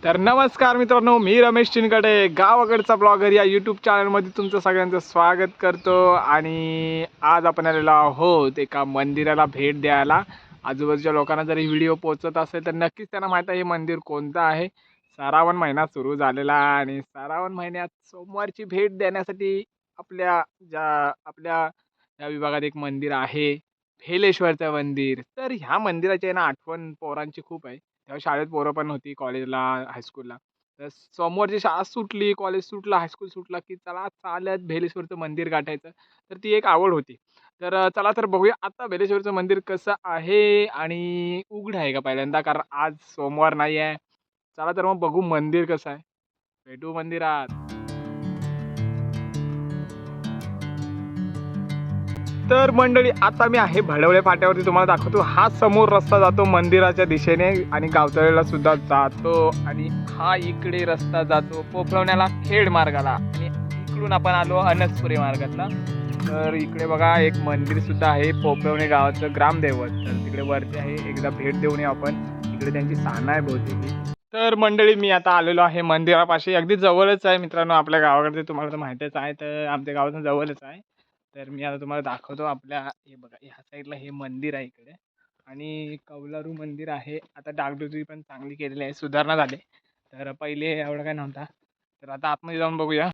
तर नमस्कार मित्रांनो, मी रमेश चिनकडे गावाकडचा ब्लॉगर या यूट्यूब चॅनलमध्ये तुमचं सगळ्यांचं स्वागत करतो. आणि आज आपण आलेलो आहोत एका मंदिराला भेट द्यायला. आजूबाजूच्या लोकांना जर ही व्हिडिओ पोहोचत असेल तर नक्कीच त्यांना माहीत आहे हे मंदिर कोणतं आहे. श्रावण महिना सुरू झालेला आणि श्रावण महिन्यात सोमवारची भेट देण्यासाठी आपल्या या विभागात एक मंदिर आहे, भेलेश्वरचं मंदिर. तर ह्या मंदिराची आहे ना आठवण पोरांची खूप आहे. तेव्हा शाळेत पोरं पण होती, कॉलेजला, हायस्कूलला. तर सोमवारची शाळा सुटली, कॉलेज सुटलं, हायस्कूल सुटला, की चला चालत भेलेश्वरचं मंदिर गाठायचं. तर ती एक आवड होती. तर चला तर बघूया आता भेलेश्वरचं मंदिर कसं आहे आणि उघडं आहे का पहिल्यांदा, कारण आज सोमवार नाही आहे. चला तर मग बघू मंदिर कसं आहे. भेटू मंदिरात. तर मंडळी, आता मी आहे भडवळे फाट्यावरती, तुम्हाला दाखवतो. हा समोर रस्ता जातो मंदिराच्या दिशेने आणि गावतळेला सुद्धा जातो. आणि हा इकडे रस्ता जातो पोफळवण्याला, खेड मार्गाला. आणि इकडून आपण आलो अनसपुरी मार्गातला. तर इकडे बघा एक मंदिर सुद्धा आहे, पोफळवणे गावाचं ग्रामदैवत. तर तिकडे वरती आहे, एकदा भेट देऊन येऊ आपण. इकडे त्यांची साधना आहे बहुतेक. तर मंडळी, मी आता आलेलो आहे मंदिरापाशी. अगदी जवळच आहे मित्रांनो, आपल्या गावाकडे तुम्हाला तर माहितीच आहे. तर आमच्या गावातून जवळच आहे. तर मी आता तुम्हाला दाखवतो. हे बघा, ह्या साईडला हे मंदिर आहे इकडे. आणि कौलारू मंदिर आहे. आता डागडुजी पण चांगली केलेली आहे, सुधारणा झाली. तर पहिले एवढं काय नव्हता. तर आता आतमध्ये जाऊन बघूया.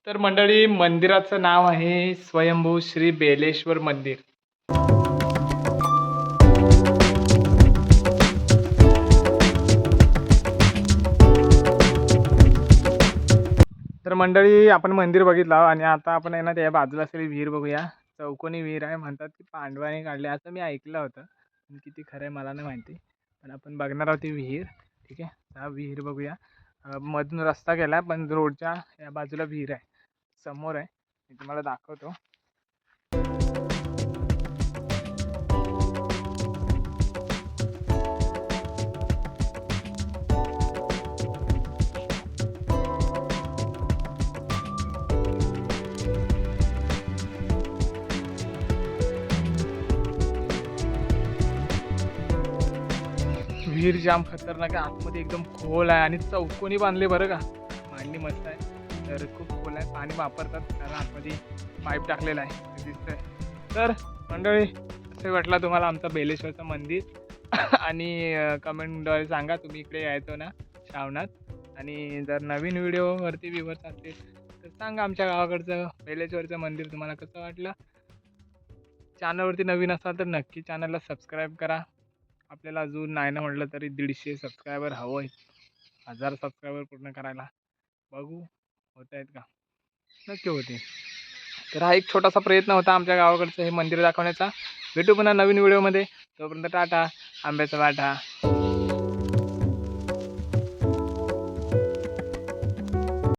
तर मंडळी, मंदिराचं नाव आहे स्वयंभू श्री बेलेश्वर मंदिर. तर मंडळी, आपण मंदिर बघितलं आणि आता आपण आहे ना त्या बाजूला असलेली विहीर बघूया. चौकोनी विहीर आहे, म्हणतात की पांडवांनी काढली, असं मी ऐकलं होतं. पण किती खरं आहे मला नाही माहिती. पण आपण बघणार आहोत ती विहीर. ठीक आहे, हा विहीर बघूया. मधून रस्ता गेला, पण रोडच्या या बाजूला विहीर आहे, समोर आहे. मी तुम्हाला दाखवतो. विहीर जाम खतरनाक आहे, आतमध्ये एकदम खोल आहे आणि चौकोनी बांधले बरं का. मांडणी मस्त आहे. तर खूप खोल आहे, पाणी वापरतात कारण आतमध्ये पाईप टाकलेला आहे, ते दिसतंय. तर मंडळी, असं वाटलं तुम्हाला आमचं बेलेश्वरचं मंदिर आणि कमेंटद्वारे सांगा तुम्ही इकडे यायचो ना श्रावणात. आणि जर नवीन व्हिडिओवरती व्ह्यूवर्स असतील तर सांगा आमच्या गावाकडचं बेलेश्वरचं मंदिर तुम्हाला कसं वाटलं. चॅनलवरती नवीन असाल तर नक्की चॅनलला सबस्क्राईब करा. आपल्याला अजून नाही ना म्हटलं तरी 150 सबस्क्रायबर हवं आहे. 1000 सबस्क्रायबर पूर्ण करायला. बघू होत आहेत का, नक्की होते. तर हा एक छोटासा प्रयत्न होता आमच्या गावाकडचं हे मंदिर दाखवण्याचा. भेटू पुन्हा नवीन व्हिडिओमध्ये. तोपर्यंत टाटा, आंब्याचा वाटा.